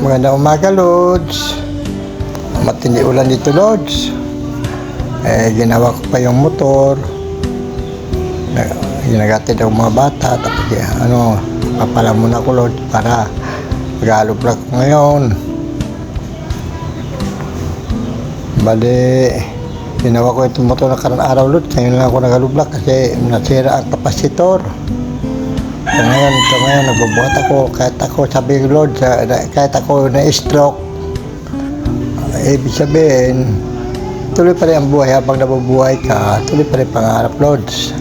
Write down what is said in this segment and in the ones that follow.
Magandang umaga, Lods. Matindi ulan dito, Lods. Ginawa ko pa yung motor. Ginagatid ang mga bata. Tapos, papala muna ko, Lods, para mag-alubrak ko ngayon. Bali, ginawa ko itong motor na karang araw, Lods. Ngayon lang ako nag-alubrak kasi nasira ang kapasitor. So, ngayon, nagbabuhat ako. Kahit ako, sabi ko, Lord, kahit ako na-stroke, ibig sabihin, tuloy pa rin ang buhay habang nabubuhay ka, tuloy pa rin pangarap, Lords.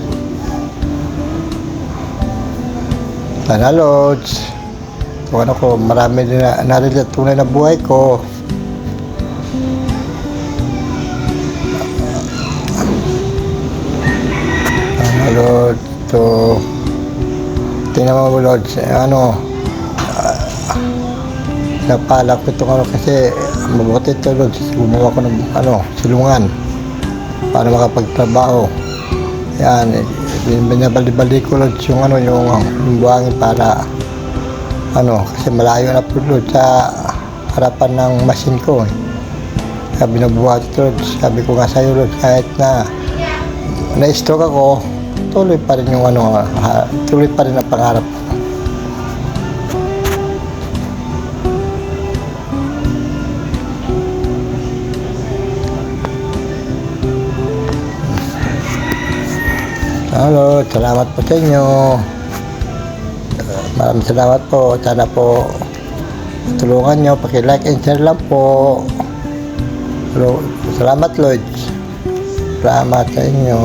Sana, Lords. Kung ano ko, marami din na tunay na buhay ko. Sana, Lord. So, tingnan mo, Lords, napala ko itong kasi mabuti ito, Lords, gumawa ko ng silungan para makapagtrabaho. Yan, binabali-bali ko, Lords, yung buhangin para kasi malayo na po, Lords, sa harapan ng machine ko. Kaya binabuhat ito, Lords. Sabi ko nga sa'yo, Lords, kahit na-stroke ako, tuloy pa rin tuloy pa rin ang pangarap. Hello, salamat po sa inyo. Maraming salamat po. Sana po tulungan nyo, paki-like and share lang po. Hello, salamat, Lloyd. Salamat sa inyo.